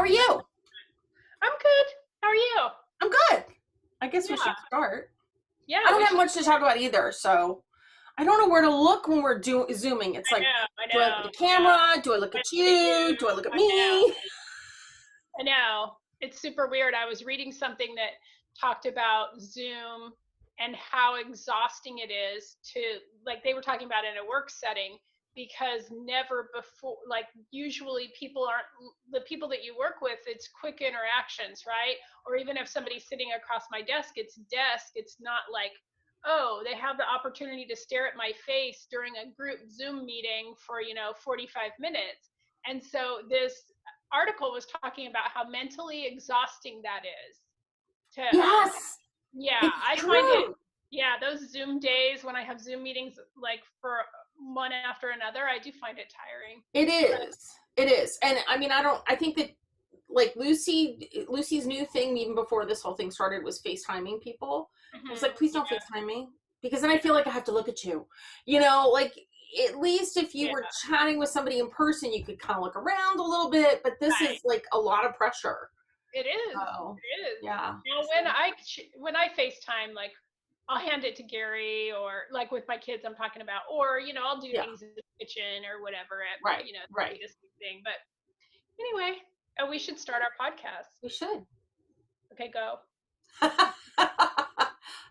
are you? I'm good. How are you? I'm good. I guess we Yeah. should start. Yeah, I don't we have should. much to talk about either, so I don't know where to look when we're Zooming. It's I like, know, I do I look at know. the camera? Do I look I at look at you. you? Do I look at I know. me? I know. It's super weird. I was reading something that talked about Zoom and how exhausting it is to, like, they were talking about in a work setting because never before, like, usually people aren't, the people that you work with, it's quick interactions, right? Or even if somebody's sitting across my desk, it's not like, oh, they have the opportunity to stare at my face during a group Zoom meeting for, 45 minutes. And so this article was talking about how mentally exhausting that is to Yes, yeah, it's I find it. true. Yeah, those Zoom days when I have Zoom meetings like for one after another, I do find it tiring. It is. It is. And I mean, I think that like Lucy's new thing even before this whole thing started was FaceTiming people. I was like, please don't Yeah, FaceTime me because then I feel like I have to look at you. You know, like at least if you yeah, were chatting with somebody in person, you could kind of look around a little bit, but this right. is like a lot of pressure. It is. So, It is. yeah. Now when I FaceTime, like I'll hand it to Gary, or like with my kids I'm talking about, or I'll do Yeah. things in the kitchen or whatever at Right. the Right. latest thing. But anyway, we should start our podcast. We should. Okay, go.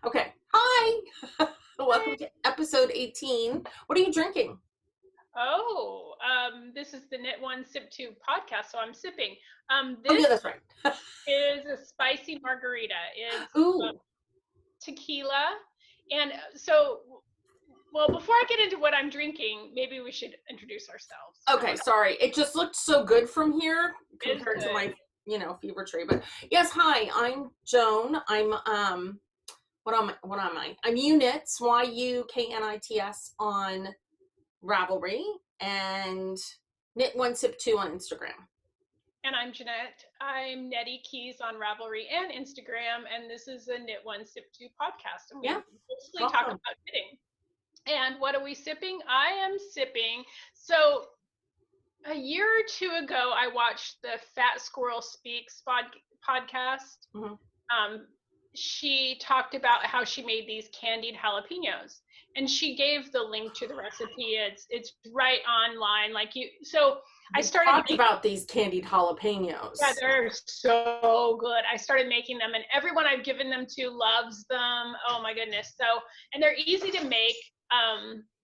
Okay. Hi. Welcome Hi. to episode 18. What are you drinking? Oh, this is the Knit One Sip Two podcast, so I'm sipping. Oh, This yeah, that's right. is a spicy margarita. It's Ooh. tequila, and so, well, before I get into what I'm drinking, maybe we should introduce ourselves. Okay, sorry. It just looked so good from here It is compared to good. my, fever tree. But yes, hi, I'm Joan. I'm what am I? I'm Units, YUKNITS on Ravelry and Knit One Sip Two on Instagram. And I'm Jeanette. I'm Nettie Keys on Ravelry and Instagram, and this is a Knit One Sip Two podcast. And we mostly talk about knitting. And what are we sipping? I am sipping. So a year or two ago, I watched the Fat Squirrel Speaks podcast. Mm-hmm. She talked about how she made these candied jalapenos, and she gave the link to the recipe. It's right online. I started talked about these candied jalapenos. Yeah, they're so good. I started making them, and everyone I've given them to loves them. Oh my goodness! And they're easy to make.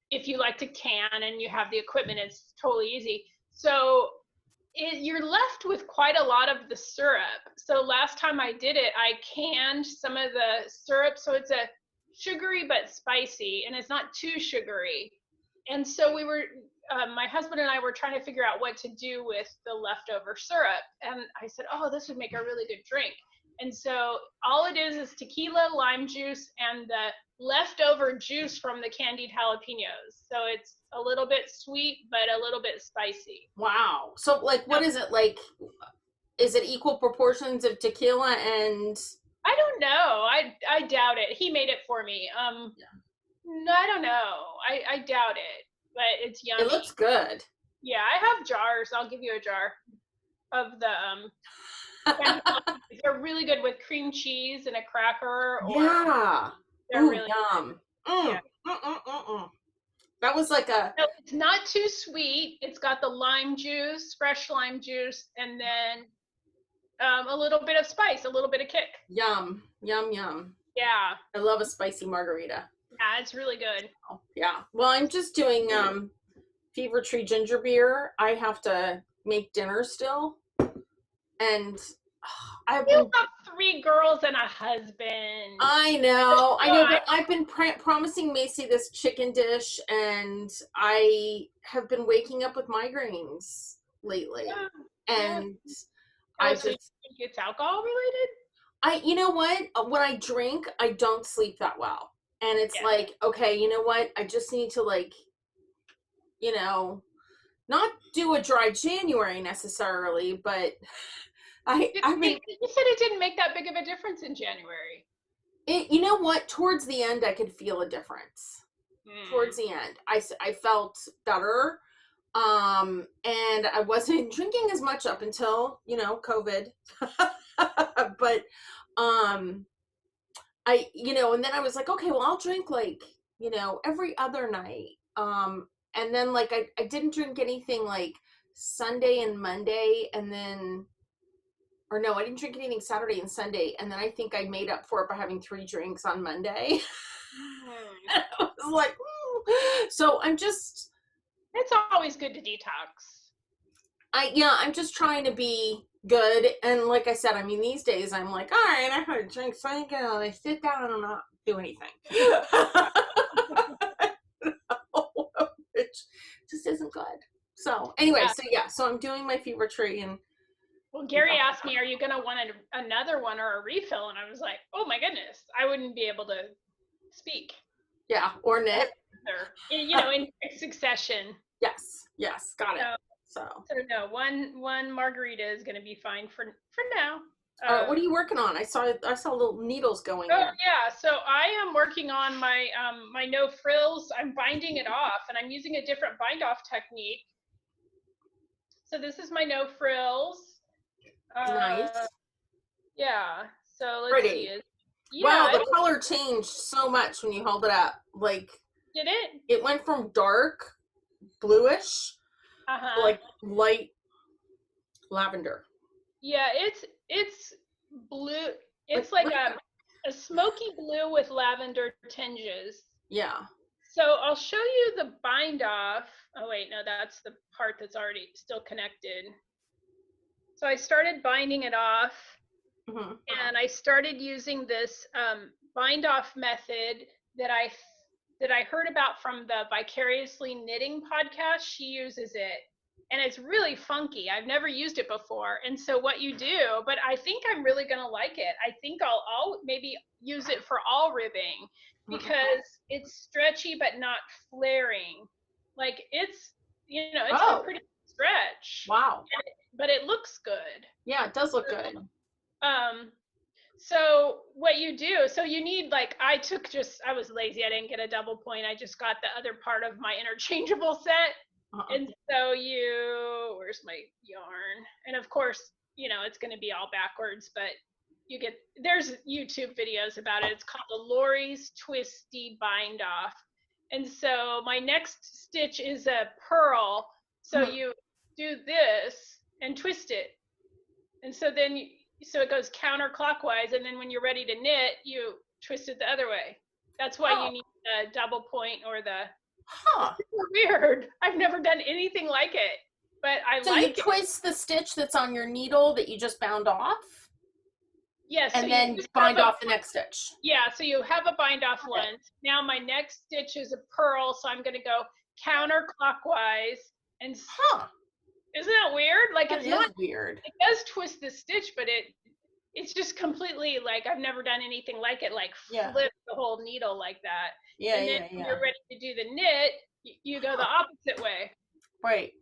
If you like to can and you have the equipment, it's totally easy. So you're left with quite a lot of the syrup. So last time I did it, I canned some of the syrup, so it's a sugary but spicy, and it's not too sugary. And so my husband and I were trying to figure out what to do with the leftover syrup. And I said, oh, this would make a really good drink. And so all it is tequila, lime juice, and the leftover juice from the candied jalapenos. So it's a little bit sweet, but a little bit spicy. Wow. So like, what is it like? Is it equal proportions of tequila and? I don't know. I doubt it. He made it for me. No, I don't know. I doubt it, but it's yummy. It looks good. Yeah, I have jars. I'll give you a jar of the they're really good with cream cheese and a cracker. They're really yum. Yeah. That was like No, it's not too sweet. It's got the lime juice, fresh lime juice, and then a little bit of spice, a little bit of kick. Yum, yum, yum. Yeah. I love a spicy margarita. Yeah, it's really good. Oh, yeah. Well, I'm just doing Fever Tree ginger beer. I have to make dinner still. And You have 3 girls and a husband. I know, but I've been promising Macy this chicken dish, and I have been waking up with migraines lately. And I just think it's alcohol related? You know what? When I drink, I don't sleep that well. And it's like, okay, you know what? I just need to not do a dry January necessarily, but you said it didn't make that big of a difference in January. You know what? Towards the end, I could feel a difference. Towards the end, I felt better, And I wasn't drinking as much up until, COVID. But, and then I was like, okay, well, I'll drink like, every other night. And then like, I didn't drink anything like Sunday and Monday, and then, or no, I didn't drink anything Saturday and Sunday. And then I think I made up for it by having 3 drinks on Monday. I was like, so I'm just, it's always good to detox. I'm just trying to be good. And like I said, I mean, these days I'm like, all right, I had a drink, so I sit down and not do anything. Which just isn't good. So anyway, so I'm doing my fever tree. And well, Gary asked me, are you going to want another one or a refill? And I was like, oh my goodness, I wouldn't be able to speak. Yeah, or knit. In succession. Yes, got it. So no, one margarita is going to be fine for now. What are you working on? I saw little needles going there. Yeah, so I am working on my my no frills. I'm binding it off, and I'm using a different bind off technique. So this is my no frills. Nice. Yeah. So let's see. Wow, the color changed so much when you held it up. Like, did it? It went from dark bluish, like light lavender. Yeah, it's blue. It's like a smoky blue with lavender tinges. Yeah. So I'll show you the bind off. Oh wait, no, that's the part that's already still connected. So I started binding it off, and I started using this bind off method that I heard about from the Vicariously Knitting podcast. She uses it, and it's really funky. I've never used it before. And so what you do, but I think I'm really going to like it. I think I'll maybe use it for all ribbing, because it's stretchy but not flaring. Like it's a pretty stretch. Wow. But it looks good. Yeah, it does look good. So what you do, so you need, like, I was lazy. I didn't get a double point. I just got the other part of my interchangeable set. And so where's my yarn? And of course, it's going to be all backwards, but there's YouTube videos about it. It's called the Lori's Twisty Bind Off. And so my next stitch is a purl. So you do this and twist it. And so then so it goes counterclockwise, and then when you're ready to knit, you twist it the other way. That's why you need the double point or the It's weird. I've never done anything like it, but so you twist the stitch that's on your needle that you just bound off? Yes. And then bind off the next stitch. Yeah, so you have a bind off once. Now my next stitch is a purl, so I'm going to go counterclockwise. And isn't that weird? Like, it's not weird. It does twist the stitch, but it's just completely, like, I've never done anything like it, like flip the whole needle like that. Yeah, and then when you're ready to do the knit, you go the opposite way. Right.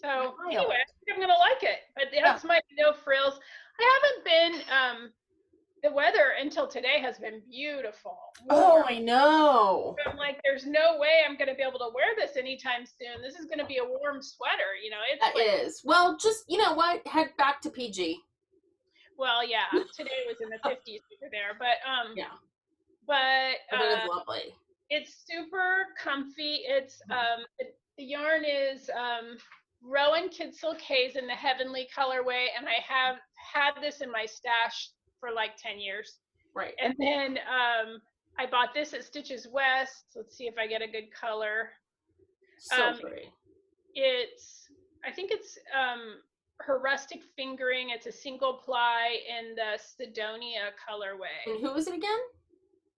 So anyway, I think I'm going to like it. But that's my no frills. I haven't been, the weather until today has been beautiful. Oh, I know. I'm like, there's no way I'm going to be able to wear this anytime soon. This is going to be a warm sweater, It is. Well, just, what? Head back to PG. Well, yeah. Today was in the 50s over there, but But it is lovely. It's super comfy. It's the yarn is Rowan Kid Silk Haze in the Heavenly colorway, and I have had this in my stash for like 10 years. Right. And then I bought this at Stitches West. Let's see if I get a good color. So pretty. I think it's her Rustic Fingering. It's a single ply in the Sidonia colorway. And who is it again?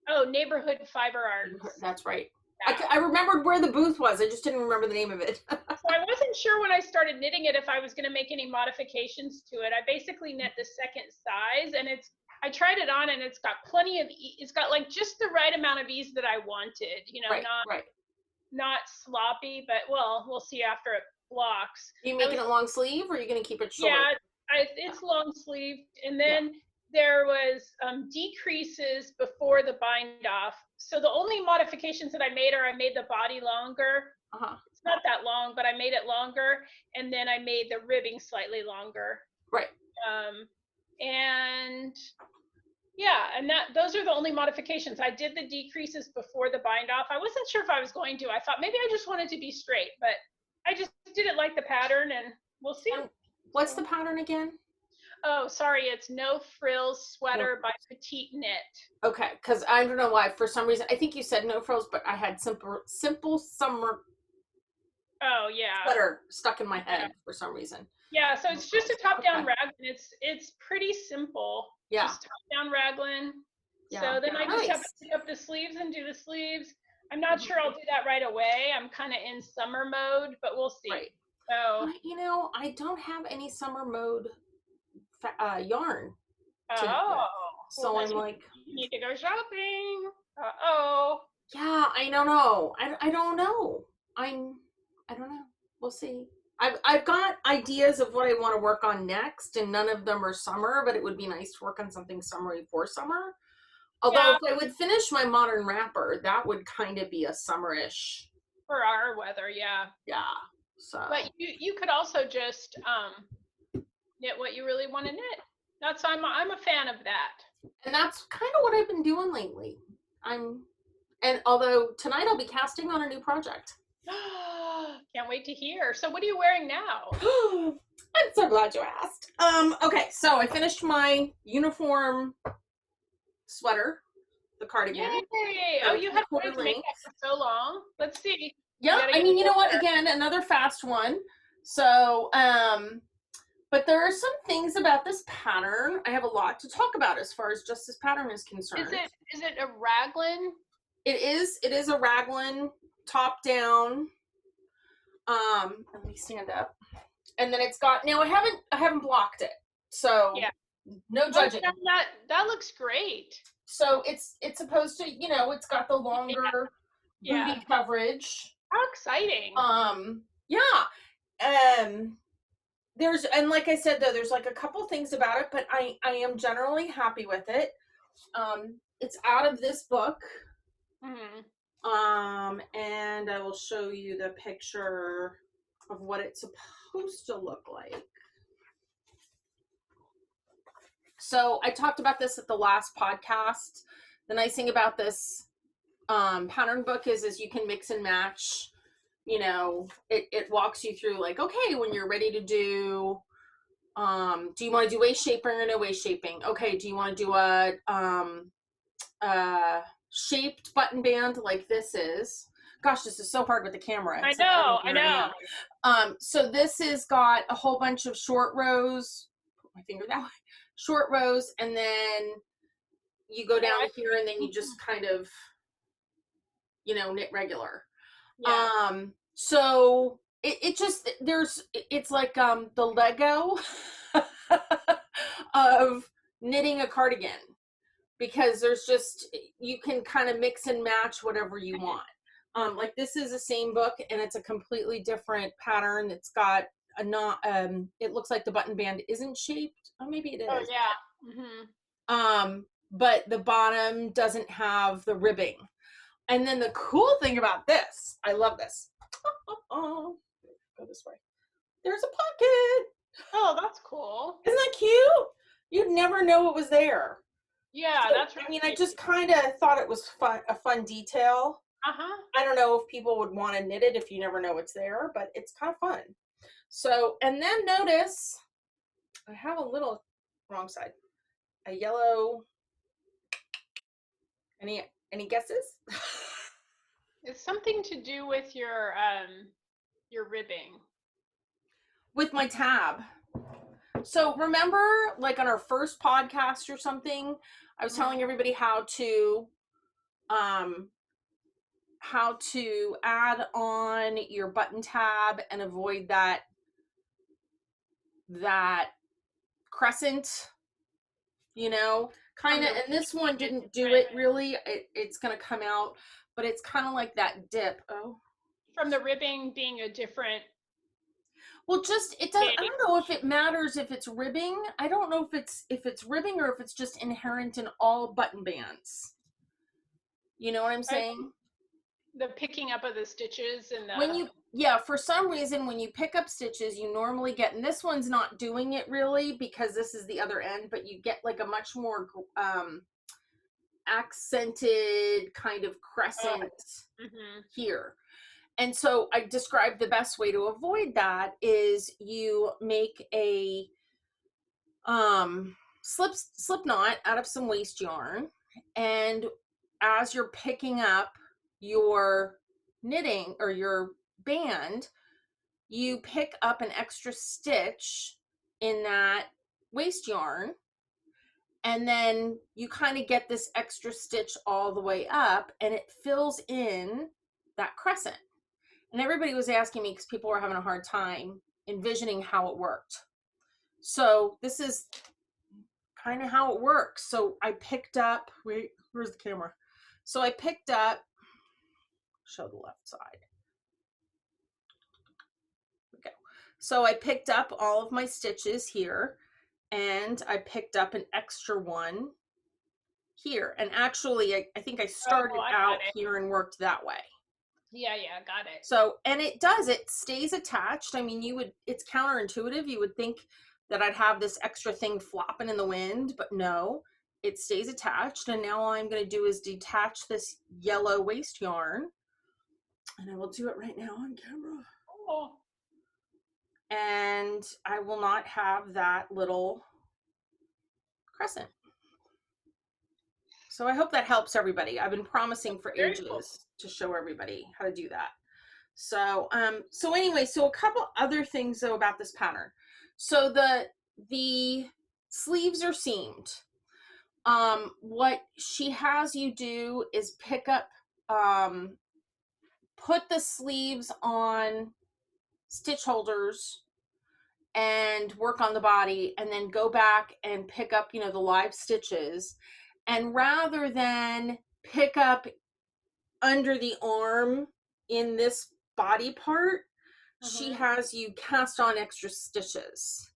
Oh, Neighborhood Fiber Arts. That's right. Yeah. I remembered where the booth was. I just didn't remember the name of it. So I wasn't sure when I started knitting it if I was going to make any modifications to it. I basically knit the second size, and I tried it on, and it's got plenty of it's got like just the right amount of ease that I wanted. Not sloppy, but we'll see after it blocks. Are you making it long sleeve, or are you going to keep it short? Yeah, it's long sleeved, and then there was decreases before the bind off. So the only modifications that I made are I made the body longer, It's not that long, but I made it longer, and then I made the ribbing slightly longer. Right. And yeah, and those are the only modifications. I did the decreases before the bind off. I wasn't sure if I was going to. I thought maybe I just wanted to be straight, but I just didn't like the pattern, and we'll see. And what's the pattern again? Oh, sorry, it's No Frills Sweater by Petite Knit. Okay, because I don't know why. For some reason, I think you said no frills, but I had simple summer. Oh yeah. Sweater stuck in my head for some reason. Yeah, so it's just a top-down raglan. It's pretty simple. Yeah. Just top-down raglan. Yeah. So then I just have to pick up the sleeves and do the sleeves. I'm not sure I'll do that right away. I'm kind of in summer mode, but we'll see. Right. So you know, I don't have any summer mode yarn. So I'm like, you need to go shopping. Yeah, I don't know. I don't know. I don't know. We'll see. I've got ideas of what I want to work on next, and none of them are summer, but it would be nice to work on something summery for summer. Although if I would finish my modern wrapper, that would kind of be a summerish. For our weather, yeah. Yeah. So. But you could also just knit what you really want to knit. I'm a fan of that. And that's kind of what I've been doing lately. And although tonight I'll be casting on a new project. Can't wait to hear. So what are you wearing now? I'm so glad you asked. Okay, so I finished my uniform sweater, the cardigan. Yay! Oh, you have to make that for so long. Let's see. Yeah, I mean, you know what? Again, another fast one. So, but there are some things about this pattern. I have a lot to talk about as far as just this pattern is concerned. Is it a raglan? It is a raglan, top down. Let me stand up. And then it's got, now I haven't blocked it. So yeah. No judging. That looks great. So it's supposed to, you know, it's got the longer booty coverage. How exciting. And like I said, though, there's like a couple things about it, but I am generally happy with it. It's out of this book. Mm-hmm. And I will show you the picture of what it's supposed to look like. So I talked about this at the last podcast. The nice thing about this pattern book is you can mix and match. You know, it walks you through like, okay, when you're ready to do you want to do waist shaping or no waist shaping? Okay, do you want to do a shaped button band like this is? Gosh, this is so hard with the camera. I know. So this has got a whole bunch of short rows. Put my finger that way. Short rows, and then you go down here, and then you just kind of, you know, knit regular. Yeah. So it just, it's like the Lego of knitting a cardigan, because there's just, you can kind of mix and match whatever you want. Like this is the same book, and it's a completely different pattern. It's got a not, it looks like the button band isn't shaped. Oh, maybe it is. Oh yeah. Mm-hmm. But the bottom doesn't have the ribbing. And then the cool thing about this, I love this. Go this way. There's a pocket. Oh, that's cool. Isn't that cute? You'd never know it was there. Yeah, so, that's really I mean, I just kind of thought it was a fun detail. I don't know if people would want to knit it if you never know it's there, but it's kind of fun. So, and then notice, I have a little, wrong side, a yellow, any guesses? It's something to do with your ribbing. With my tab. So remember, like on our first podcast or something, I was telling everybody how to add on your button tab and avoid that crescent, you know, kind of, and this one didn't do it really. It's going to come out, but it's kind of like that dip. Oh, from the ribbing being a different. Well, just, it doesn't, I don't know if it matters if it's ribbing. I don't know if it's ribbing or if it's just inherent in all button bands. You know what I'm saying? The picking up of the stitches and When you, yeah, for some reason, when you pick up stitches, you normally get, and this one's not doing it really because this is the other end, but you get like a much more accented kind of crescent here. And so I described the best way to avoid that is you make a slip knot out of some waste yarn, and as you're picking up your knitting or your band, you pick up an extra stitch in that waste yarn, and then you kind of get this extra stitch all the way up, and it fills in that crescent. And everybody was asking me because people were having a hard time envisioning how it worked. So this is kind of how it works. So I picked up, wait, where's the camera? So I picked up, show the left side. Okay. So I picked up all of my stitches here, and I picked up an extra one here. And actually, I think I started out here and worked that way. Yeah, got it. So, and it does, it stays attached. I mean, it's counterintuitive. You would think that I'd have this extra thing flopping in the wind, but no, it stays attached. And now all I'm going to do is detach this yellow waste yarn, and I will do it right now on camera. Oh. And I will not have that little crescent. So I hope that helps everybody. I've been promising for ages to show everybody how to do that. So, anyway, so a couple other things though about this pattern. So the sleeves are seamed. What she has you do is pick up, put the sleeves on stitch holders and work on the body, and then go back and pick up, the live stitches. And rather than pick up under the arm in this body part, she has you cast on extra stitches.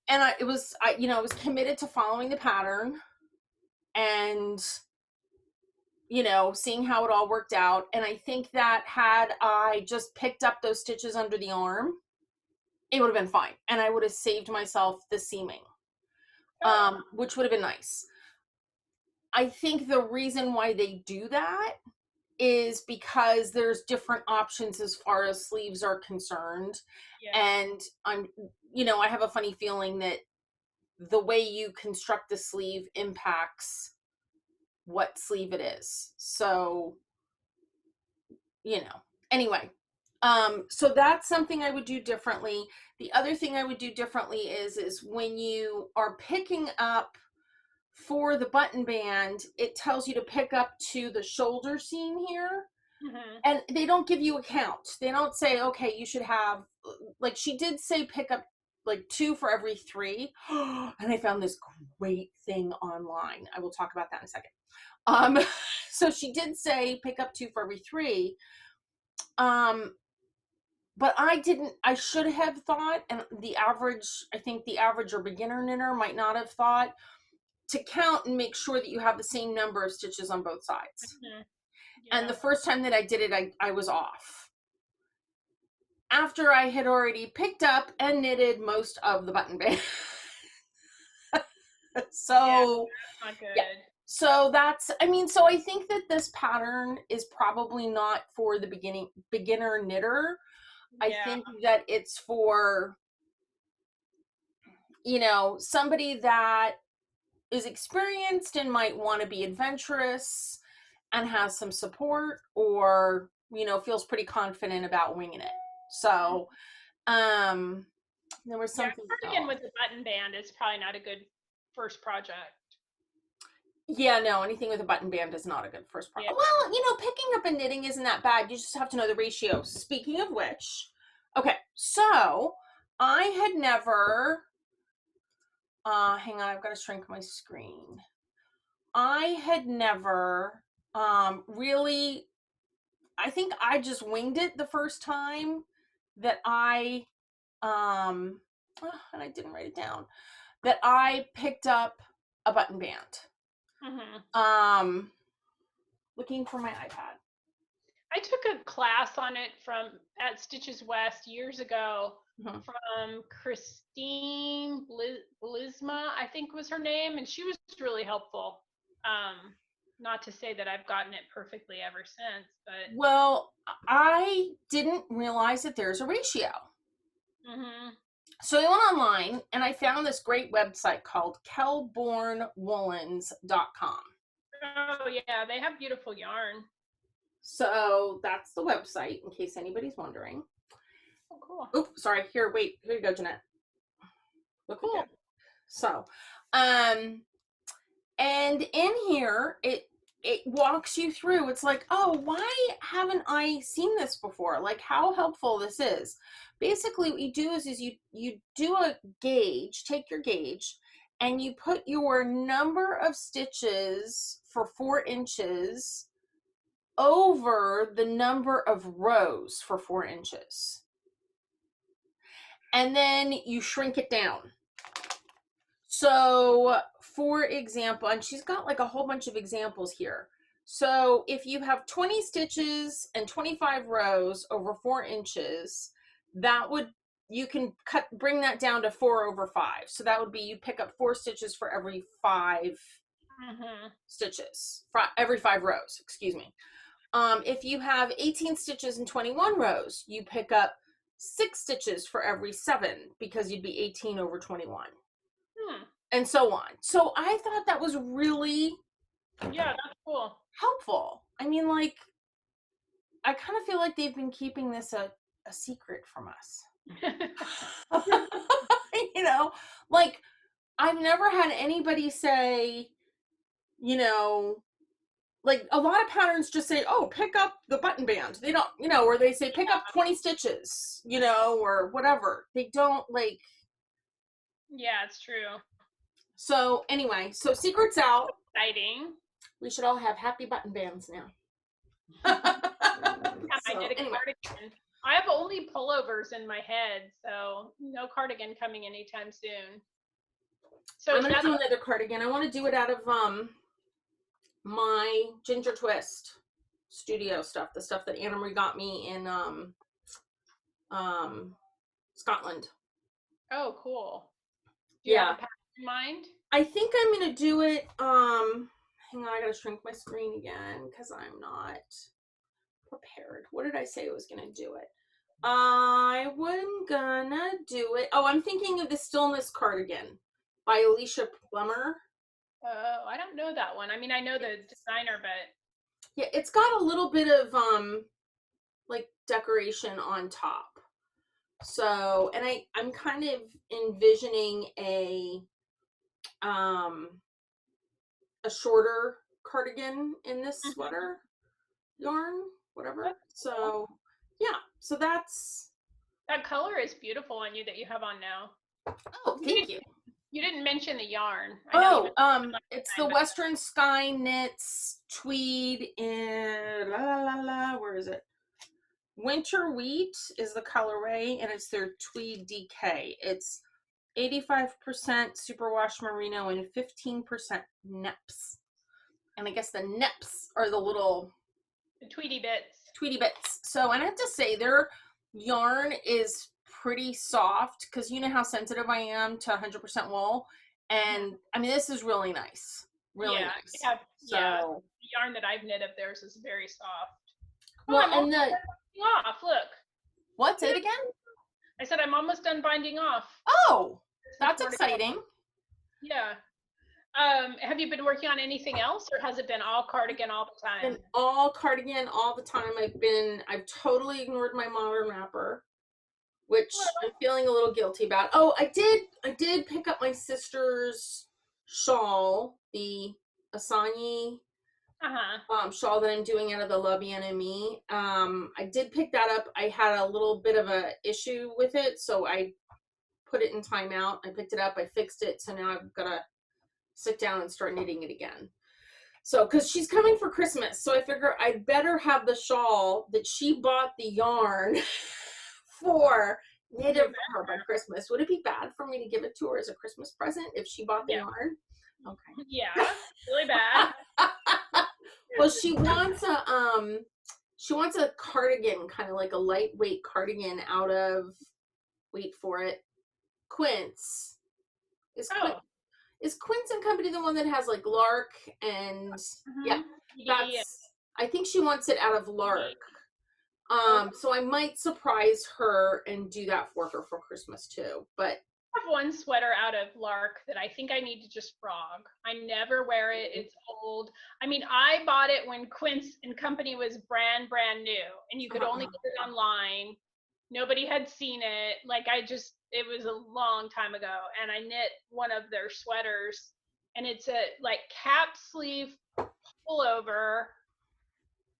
And I was committed to following the pattern and, seeing how it all worked out. And I think that had I just picked up those stitches under the arm, it would have been fine. And I would have saved myself the seaming, which would have been nice. I think the reason why they do that is because there's different options as far as sleeves are concerned. Yeah. And I have a funny feeling that the way you construct the sleeve impacts what sleeve it is. So, anyway, so that's something I would do differently. The other thing I would do differently is when you are picking up for the button band, it tells you to pick up to the shoulder seam here. And they don't give you a count. They don't say, okay, you should have, like she did say pick up like 2 for every 3. And I found this great thing online. I will talk about that in a second. So she did say pick up 2 for every 3. But I should have thought, and I think the average or beginner knitter might not have thought, to count and make sure that you have the same number of stitches on both sides. Yeah. And the first time that I did it, I was off. After I had already picked up and knitted most of the button band. So, yeah, not good. Yeah. So so I think that this pattern is probably not for the beginner knitter. Yeah. I think that it's for, somebody that is experienced and might want to be adventurous and has some support, or feels pretty confident about winging it. So there was something starting with the button band is probably not a good first project. Yeah, no, anything with a button band is not a good first project. Yeah. Well, picking up and knitting isn't that bad. You just have to know the ratio. Speaking of which, okay, so I had never hang on, I've got to shrink my screen. I had never really, I think I just winged it the first time that and I didn't write it down, that I picked up a button band. Looking for my iPad. I took a class on it at Stitches West years ago Mhm. from Christine Blisma, I think was her name, and she was really helpful. Not to say that I've gotten it perfectly ever since, but Well, I didn't realize that there's a ratio. mhm. So I went online and I found this great website called kelbornwoolens.com. Oh yeah, they have beautiful yarn. So that's the website in case anybody's wondering. Oh, cool. Oops, sorry. Here, wait. Here you go, Jeanette. Look Cool. at that. So, and in here it walks you through. It's like, oh, why haven't I seen this before? Like how helpful this is. Basically what you do is you do a gauge, take your gauge, and you put your number of stitches for 4 inches over the number of rows for 4 inches. And then you shrink it down. So, for example, and she's got like a whole bunch of examples here. So, if you have 20 stitches and 25 rows over 4 inches, that would, you can bring that down to 4 over 5. So that would be, you pick up 4 stitches for every 5 stitches, every 5 rows, excuse me. If you have 18 stitches and 21 rows, you pick up 6 stitches for every 7 because you'd be 18 over 21. And so on. So I thought that was really that's cool. helpful. I mean, like, I kind of feel like they've been keeping this a secret from us. You know, like, I've never had anybody say, you know, like a lot of patterns just say, oh, pick up the button band. They don't, you know, or they say pick up 20 stitches, you know, or whatever. They don't like. Yeah, it's true. So anyway, so secret's out. Exciting. We should all have happy button bands now. I did a cardigan. I have only pullovers in my head, so no cardigan coming anytime soon. So I'm gonna do another cardigan. I want to do it out of my Ginger Twist studio stuff, the stuff that Anna Marie got me in Scotland. Oh, cool. Do you have a pattern in mind? I think I'm gonna do it. Hang on, I gotta shrink my screen again because I'm not prepared. What did I say I was gonna do it? I was gonna do it. Oh, I'm thinking of the Stillness cardigan by Alicia Plummer. Oh, I don't know that one. I mean, I know the designer, but yeah, it's got a little bit of like decoration on top. So, and I'm kind of envisioning a shorter cardigan in this sweater yarn, whatever. So, yeah. So that color is beautiful on you that you have on now. Oh, thank you. You didn't mention the yarn. It's the Western Sky Knits tweed in where is it? Winter Wheat is the colorway, and it's their tweed DK. It's 85% superwash merino and 15% neps. And I guess the neps are the little tweedy bits. Tweedy bits. So, and I have to say, their yarn is pretty soft because you know how sensitive I am to 100% wool. And I mean, this is really nice. Really nice. Yeah, the yarn that I've knit of theirs is very soft. Well, and off, look. What? Say it again? I said I'm almost done binding off. Oh, that's exciting. Yeah. Have you been working on anything else, or has it been all cardigan all the time? Been all cardigan all the time. I've totally ignored my modern wrapper, which I'm feeling a little guilty about. Oh, I did pick up my sister's shawl, the Asani shawl that I'm doing out of the La Bien-Aimée. I did pick that up. I had a little bit of a issue with it, so I put it in timeout. I picked it up, I fixed it, so now I've got to sit down and start knitting it again. So, because she's coming for Christmas, so I figure I'd better have the shawl that she bought the yarn for knitted for her by Christmas. Would it be bad for me to give it to her as a Christmas present if she bought the yarn? Okay. Yeah, really bad. Well, she wants a She wants a cardigan, kind of like a lightweight cardigan out of, wait for it, Quince. Oh. Is Quince and Company the one that has like Lark and yeah, Yeah. that's, I think she wants it out of Lark. Okay. So I might surprise her and do that for her for Christmas too. But I have one sweater out of Lark that I think I need to just frog. I never wear it. It's old. I mean, I bought it when Quince and Company was brand new, and you could only get it online. Nobody had seen it. Like it was a long time ago, and I knit one of their sweaters, and it's a like cap sleeve pullover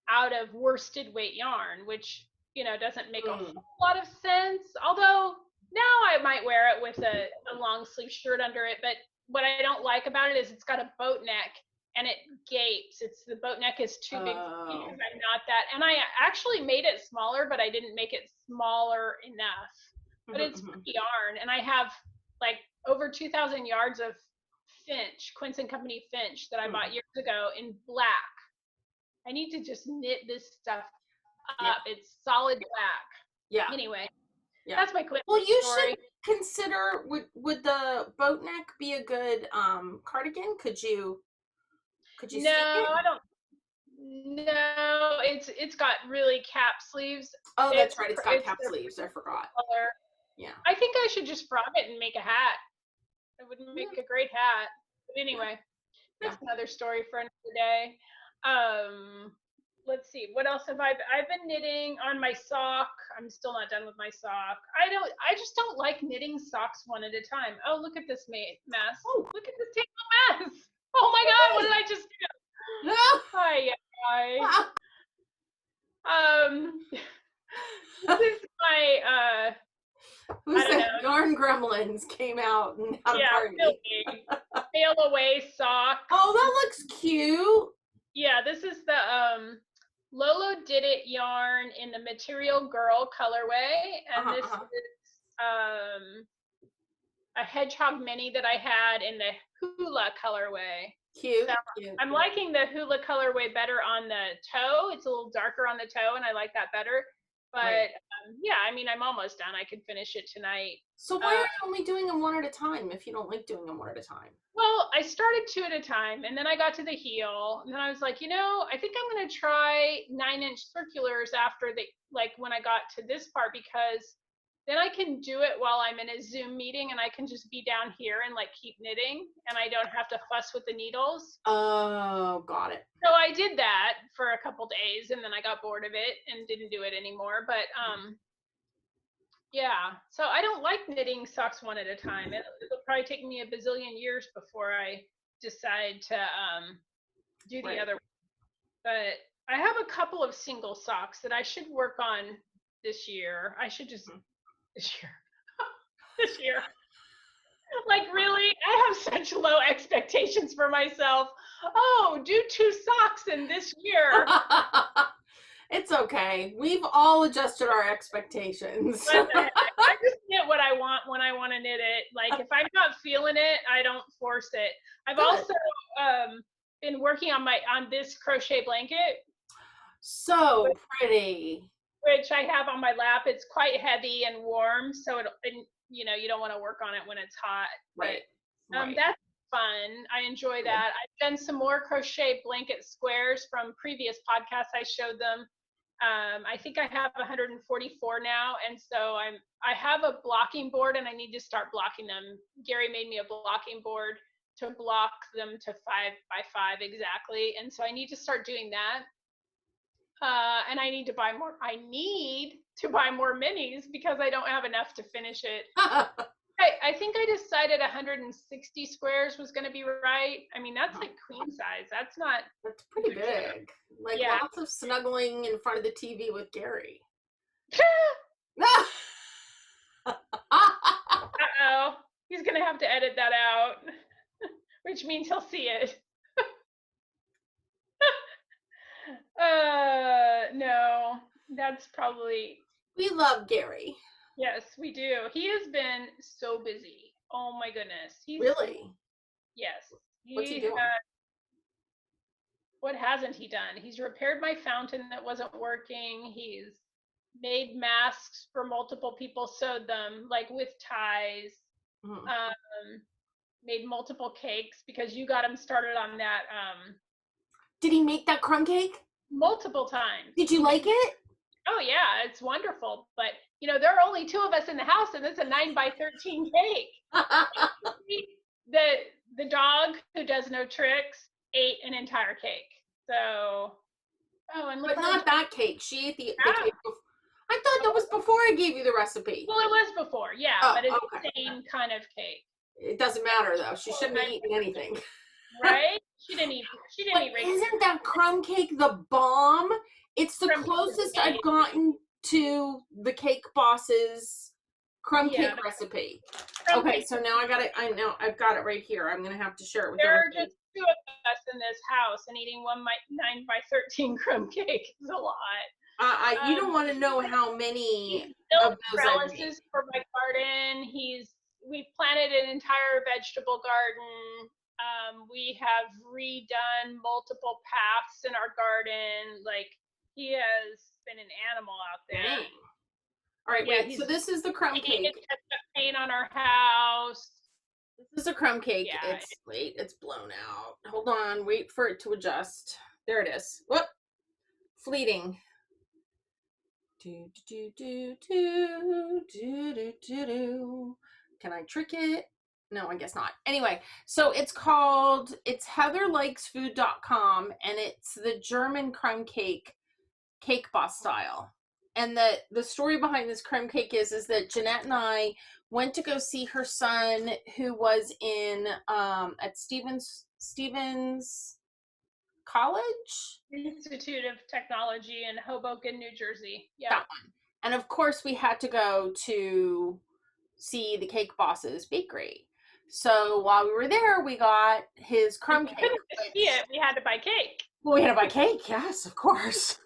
out of worsted weight yarn, which doesn't make a whole lot of sense. Although now I might wear it with a long sleeve shirt under it. But what I don't like about it is it's got a boat neck and it gapes. The boat neck is too big for me because I'm not that. And I actually made it smaller, but I didn't make it smaller enough. But it's pretty yarn, and I have like over 2,000 yards of Quince and Company Finch that I bought years ago in black. I need to just knit this stuff up. It's solid black. Yeah. Anyway, yeah. That's my quick Well, you story. should consider, would the boat neck be a good cardigan? Could you No, see it? I don't. No, it's got really cap sleeves. Oh, that's right. It's got cap sleeves. I forgot. Color. Yeah. I think I should just frog it and make a hat. It would make a great hat. But anyway, that's another story for another day. Let's see, what else have I've been knitting on my sock. I'm still not done with my sock. I just don't like knitting socks one at a time. Oh, look at this mess. Oh, look at this table mess. Oh my God, what did I just do? No. Hi. This is my Who's that? Yarn Gremlins came out and had a party. Sail Away sock. Oh, that looks cute. Yeah, this is the Lolo Did It yarn in the Material Girl colorway, and this is a hedgehog mini that I had in the Hula colorway. Cute, so cute. I'm liking the Hula colorway better on the toe. It's a little darker on the toe, and I like that better. But yeah, I mean, I'm almost done. I could finish it tonight. So why are you only doing them one at a time if you don't like doing them one at a time? Well, I started 2 at a time, and then I got to the heel, and then I was like, I think I'm going to try 9-inch circulars after when I got to this part, because then I can do it while I'm in a Zoom meeting, and I can just be down here and keep knitting, and I don't have to fuss with the needles. Oh, got it. So I did that for a couple days, and then I got bored of it and didn't do it anymore. But yeah, so I don't like knitting socks one at a time. It'll probably take me a bazillion years before I decide to do the other one. But I have a couple of single socks that I should work on this year. I should just this year. Really, I have such low expectations for myself. Oh, do 2 socks in this year. It's okay. We've all adjusted our expectations. I just knit what I want when I want to knit it. If I'm not feeling it, I don't force it. I've also been working on this crochet blanket. So pretty. Which I have on my lap. It's quite heavy and warm, so you don't want to work on it when it's hot. Right. That's fun. I enjoy that. I've done some more crochet blanket squares from previous podcasts. I showed them. I think I have 144 now, and so I have a blocking board, and I need to start blocking them. Gary made me a blocking board to block them to 5 by 5 exactly, and so I need to start doing that. And I need to buy more. I need to buy more minis because I don't have enough to finish it. I think I decided 160 squares was going to be right. I mean, that's queen size. That's pretty big. Lots of snuggling in front of the TV with Gary. Uh-oh. He's going to have to edit that out, which means he'll see it. No, that's probably. We love Gary. Yes, we do. He has been so busy. Oh my goodness. Really? Yes. What's he doing? what hasn't he done? He's repaired my fountain that wasn't working. He's made masks for multiple people, sewed them like with ties. Mhm. Um, made multiple cakes because you got him started on that Did he make that crumb cake? multiple times. Did you like it? Oh yeah, it's wonderful. But there are only two of us in the house, and it's a 9 by 13 cake. The the dog who does no tricks ate an entire cake. So, and look But what not that cake. She ate the ah, cake. I thought that was before I gave you the recipe. well, it was before, yeah, Oh, but it's okay. the same kind of cake. It doesn't matter though. She shouldn't have eaten anything. Right? She didn't eat. She didn't But eat. isn't that crumb cake the bomb? It's the Crumb cake is closest amazing. I've gotten to the Cake Boss's crumb Yeah, cake recipe. crumb Okay, cake. so now I got it. I know I've got it right here. I'm gonna have to share it with There are everybody. just two of us in this house, and eating 9 by 13 crumb cake is a lot. You don't want to know how many He's built of those I've made. trellises for my garden. We've planted an entire vegetable garden. We have redone multiple paths in our garden. Like, he has been an animal out there. Dang. All right, Yeah, wait. So this is the crumb cake. Paint on our house. This is a crumb cake. Yeah. It's blown out. Hold on, wait for it to adjust. There it is. Whoop. Fleeting. Do do do do do do do do. Can I trick it? No, I guess not. Anyway, so it's heatherlikesfood.com, and it's the German crumb cake boss style. And the story behind this crumb cake is that Jeanette and I went to go see her son, who was in at Stevens College Institute of Technology in Hoboken, New Jersey. Yeah. That one. And of course we had to go to see the Cake Boss's bakery. So while we were there, we got his crumb cake. We had to buy cake. Well, we had to buy cake, yes, of course.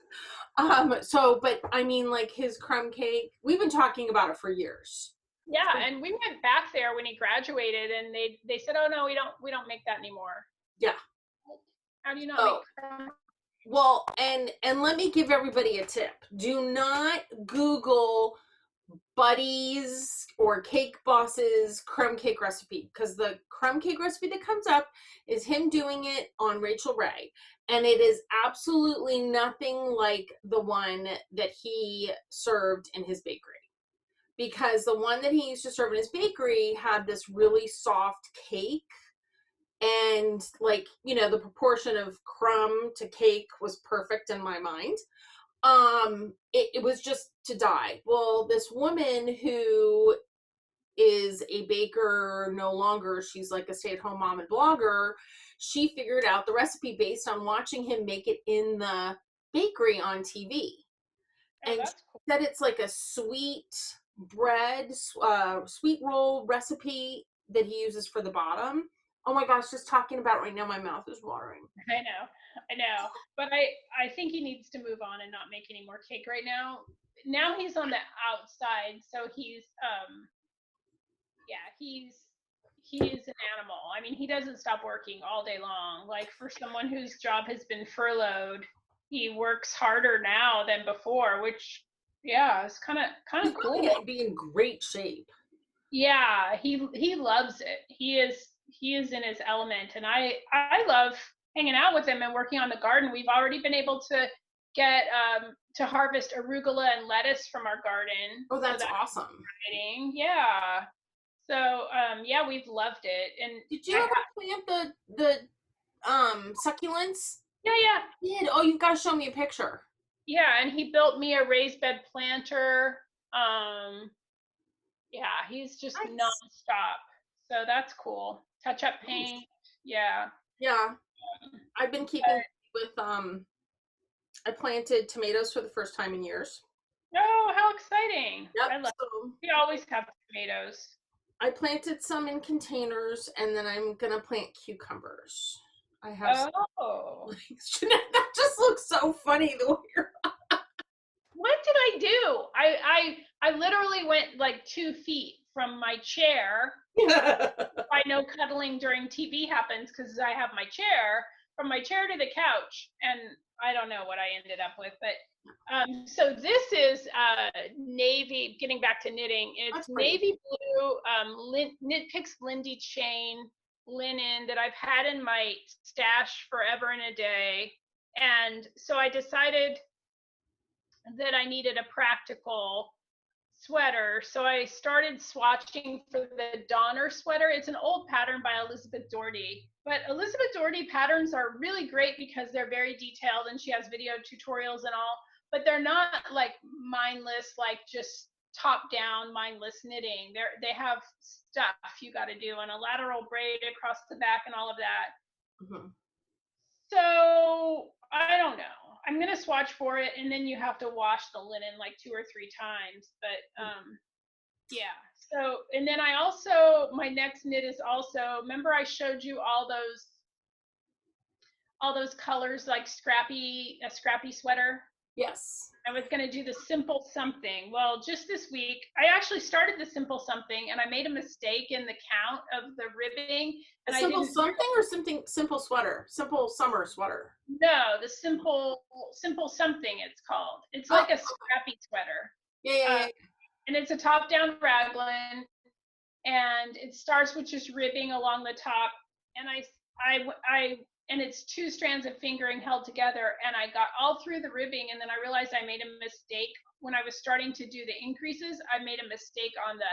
But I mean, like, his crumb cake, we've been talking about it for years. Yeah, and we went back there when he graduated, and they said, "Oh no, we don't make that anymore." Yeah. How do you not make crumb? Well, and let me give everybody a tip. Do not Google Buddy's or Cake Boss's crumb cake recipe, because the crumb cake recipe that comes up is him doing it on Rachel Ray, and it is absolutely nothing like the one that he served in his bakery, because the one that he used to serve in his bakery had this really soft cake, and the proportion of crumb to cake was perfect in my mind. It was just to die. Well, this woman who is a baker no longer, she's like a stay-at-home mom and blogger, she figured out the recipe based on watching him make it in the bakery on TV. And she said it's like a sweet bread, sweet roll recipe that he uses for the bottom. Oh my gosh, just talking about it right now, my mouth is watering. I know. But I think he needs to move on and not make any more cake right now. Now he's on the outside, so he's he is an animal. I mean, he doesn't stop working all day long. Like, for someone whose job has been furloughed, he works harder now than before, which is kind of cool. He'd be in great shape. Yeah, he loves it. He is in his element, and I love hanging out with him and working on the garden. We've already been able to get to harvest arugula and lettuce from our garden. Oh, that's awesome. Exciting. Yeah. So we've loved it. And did you ever plant the succulents? Yeah. You did. Oh, you've got to show me a picture. Yeah, and he built me a raised bed planter. He's just nonstop. So that's cool. Touch up paint. Yeah. Yeah. I've been keeping with I planted tomatoes for the first time in years. Oh, how exciting. Yep. I love it. We always have tomatoes. I planted some in containers, and then I'm gonna plant cucumbers. I have that just looks so funny the way you're What did I do? I literally went like 2 feet from my chair. I know cuddling during TV happens because I have my chair, from my chair to the couch, and I don't know what I ended up with, but so this is navy. Getting back to knitting, it's navy blue Knit Picks Lindy chain linen that I've had in my stash forever and a day, and so I decided that I needed a practical sweater. So I started swatching for the Donner sweater. It's an old pattern by Elizabeth Doherty, but Elizabeth Doherty patterns are really great because they're very detailed and she has video tutorials and all, but they're not like mindless, like just top down mindless knitting. They have stuff you got to do and a lateral braid across the back and all of that. Mm-hmm. So I don't know. I'm gonna swatch for it, and then you have to wash the linen like 2 or 3 times. But yeah. So, and then I also, my next knit is also, remember I showed you all those colors, like a scrappy sweater? Yes. I was going to do the simple something. Well, just this week, I actually started the simple something, and I made a mistake in the count of the ribbing. And simple something or something simple sweater, simple summer sweater? No, the simple something it's called. It's like a scrappy sweater. Yeah. And it's a top-down raglan, and it starts with just ribbing along the top. And and it's 2 strands of fingering held together, and I got all through the ribbing, and then I realized I made a mistake when I was starting to do the increases. I made a mistake on the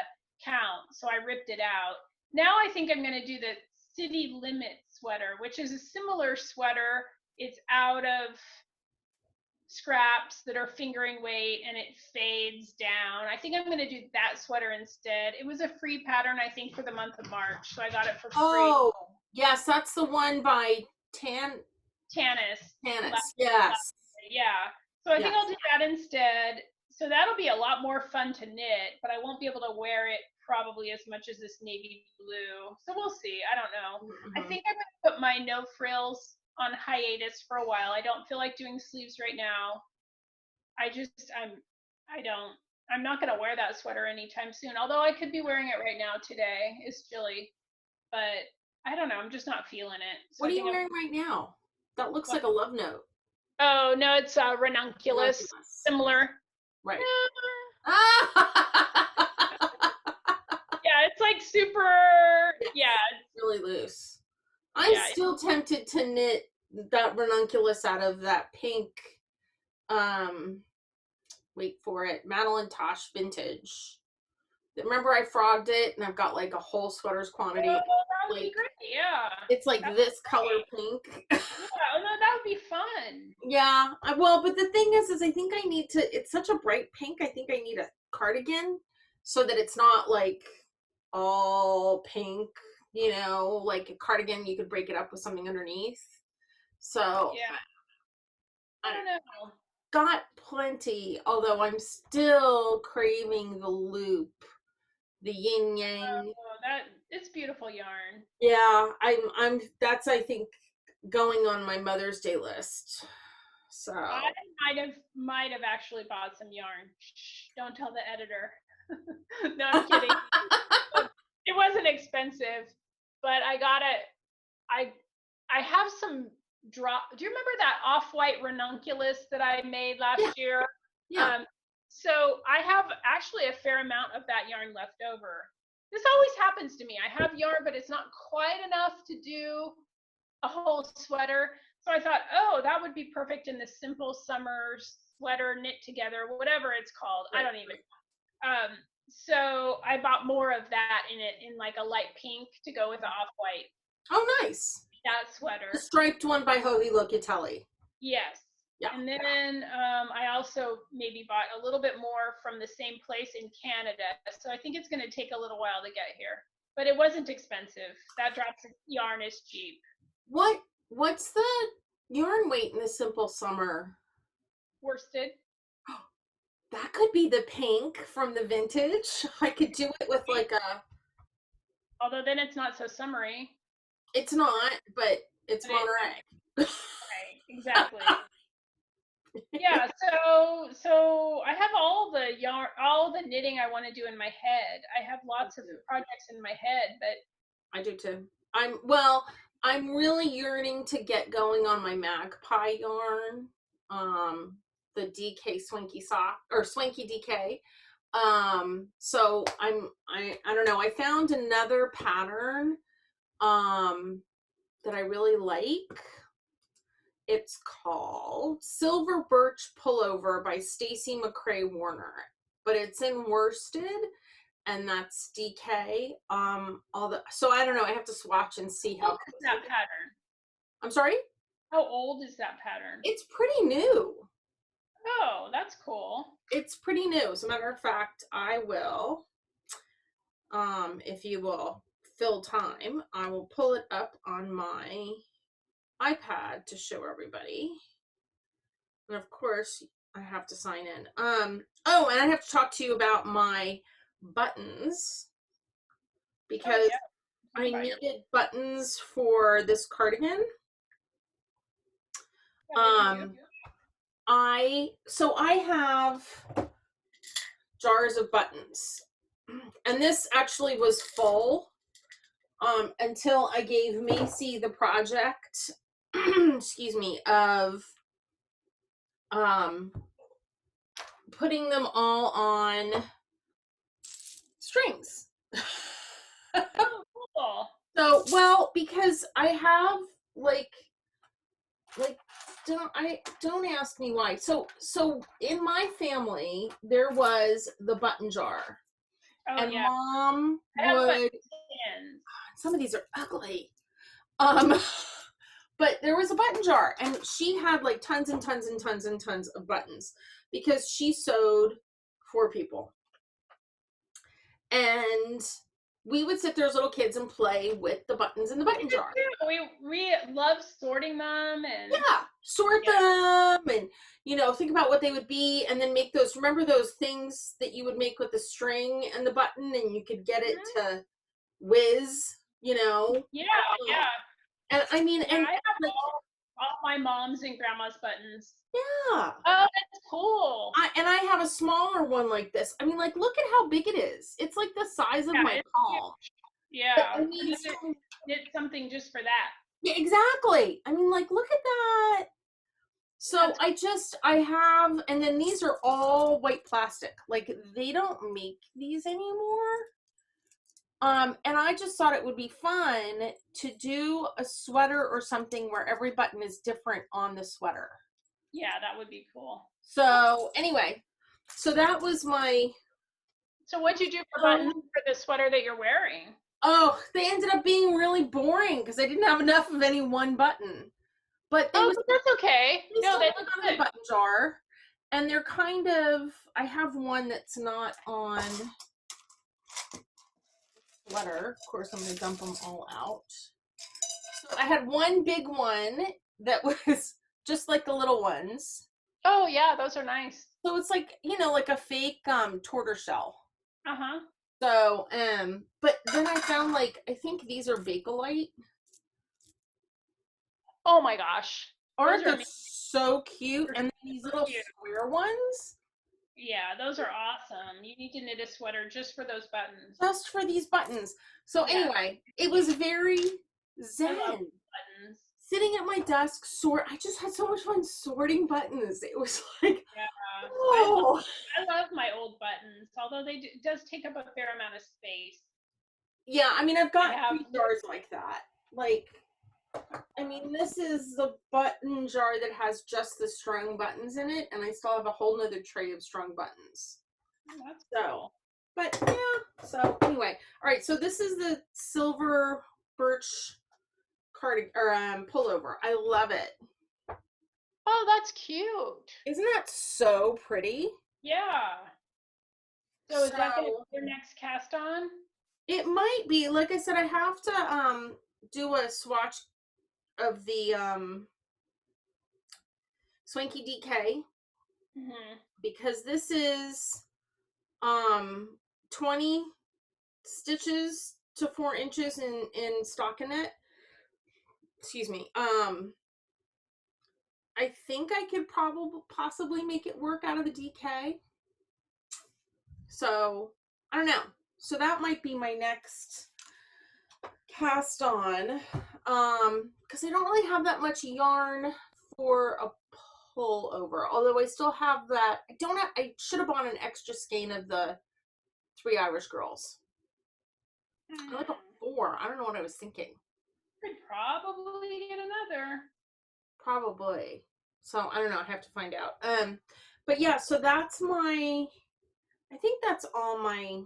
count, so I ripped it out. Now I think I'm going to do the City Limit sweater, which is a similar sweater. It's out of scraps that are fingering weight, and it fades down. I think I'm going to do that sweater instead. It was a free pattern, I think, for the month of March, so I got it for free. Oh, yes, that's the one by Tanis. Yes. Yeah. So I think I'll do that instead. So that'll be a lot more fun to knit, but I won't be able to wear it probably as much as this navy blue. So we'll see. I don't know. Mm-hmm. I think I'm going to put my no frills on hiatus for a while. I don't feel like doing sleeves right now. I'm not going to wear that sweater anytime soon. Although I could be wearing it right now today. It's chilly, but I don't know. I'm just not feeling it. So what are you wearing right now? That looks like a love note. Oh, no, it's ranunculus. Similar. Right. Yeah, it's like super, it's really loose. I'm still tempted to knit that ranunculus out of that pink, wait for it, Madeline Tosh vintage. Remember I frogged it and I've got like a whole sweater's quantity. Oh, that would be great. Yeah. It's like this color pink. Yeah, no, that would be fun. Yeah. Well, but the thing is I think I need to, it's such a bright pink. I think I need a cardigan so that it's not like all pink, you know, like a cardigan, you could break it up with something underneath. So yeah. I don't know. Got plenty, although I'm still craving the loop. The yin yang. Oh, it's beautiful yarn. Yeah, I'm that's I think going on my Mother's Day list. So I might have actually bought some yarn. Shh, don't tell the editor. No, I'm kidding. It wasn't expensive, but I got it. I have some drop. Do you remember that off-white ranunculus that I made last year? Yeah. So I have actually a fair amount of that yarn left over. This always happens to me. I have yarn, but it's not quite enough to do a whole sweater. So I thought, oh, that would be perfect in the simple summer sweater knit together, whatever it's called. Right. I don't even. So I bought more of that in like a light pink to go with the off-white. Oh, nice. That sweater. The striped one by Joji Locatelli. Yes. Yeah. And then I also maybe bought a little bit more from the same place in Canada. So I think it's going to take a little while to get here. But it wasn't expensive. That drops yarn is cheap. What's the yarn weight in the simple summer? Worsted. That could be the pink from the vintage. I could do it with like a... Although then it's not so summery. It's not, but it's Monterey. Right, exactly. Yeah, so I have all the yarn, all the knitting I want to do in my head. I have lots of projects in my head, but I do too. I'm really yearning to get going on my magpie yarn, the DK Swanky sock or Swanky DK. So I don't know. I found another pattern that I really like. It's called Silver Birch Pullover by Stacy McCrae Warner, but it's in worsted, and that's DK. So I don't know. I have to swatch and see how. What is that pattern? I'm sorry? How old is that pattern? It's pretty new. Oh, that's cool. It's pretty new. As a matter of fact, I will, if you will fill time, I will pull it up on my iPad to show everybody. And of course, I have to sign in. Oh, and I have to talk to you about my buttons because I needed buttons for this cardigan. I have jars of buttons, and this actually was full until I gave Macy the project excuse me, of putting them all on strings. Oh, cool. So, well, because I have like don't ask me why. So in my family there was the button jar. Oh, and yeah. Mom would, some of these are ugly. But there was a button jar, and she had like tons and tons and tons and tons of buttons because she sewed for people. And we would sit there as little kids and play with the buttons in the button jar. We love sorting them and sort them, and think about what they would be, and then make those. Remember those things that you would make with the string and the button, and you could get it to whiz. Yeah. And I mean, and I have like all my mom's and grandma's buttons. Yeah. Oh, that's cool. And I have a smaller one like this. I mean, like, look at how big it is. It's like the size of my palm. Yeah. But I mean, did something just for that. Yeah, exactly. I mean, like, look at that. So I have, and then these are all white plastic. Like, they don't make these anymore. And I just thought it would be fun to do a sweater or something where every button is different on the sweater. Yeah, that would be cool. So anyway, so that was my. So what'd you do for buttons for the sweater that you're wearing? Oh, they ended up being really boring because I didn't have enough of any one button. But that's okay. No, they look on the button jar, and they're kind of. I have one that's not on sweater. Of course, I'm going to dump them all out. So I had one big one that was just like the little ones. Oh yeah, those are nice. So it's like, like a fake tortoiseshell. Uh-huh. So, but then I found I think these are Bakelite. Oh my gosh. Aren't they so cute? And then these little square ones. Yeah, those are awesome. You need to knit a sweater just for those buttons. Just for these buttons. So anyway, it was very zen. I love buttons. Sitting at my desk, I just had so much fun sorting buttons. It was like, oh. I love my old buttons, although it does take up a fair amount of space. Yeah, I mean, I've got 3 jars like that. This is the button jar that has just the strung buttons in it, and I still have a whole nother tray of strung buttons. That's cool. But yeah, so anyway, all right, so this is the Silver Birch cardigan or pullover. I love it. Oh, that's cute. Isn't that so pretty? Yeah. So is that your next cast on? It might be. Like I said, I have to do a swatch of the Swanky DK because this is 20 stitches to 4 inches in stockinette. Excuse me. I think I could possibly make it work out of the DK. So I don't know. So that might be my next cast on. because I don't really have that much yarn for a pullover. Although I still have that. I should have bought an extra skein of the 3 Irish Girls. I like a 4. I don't know what I was thinking. Could probably get another. Probably. So I don't know. I have to find out. But yeah. So that's my. I think that's all my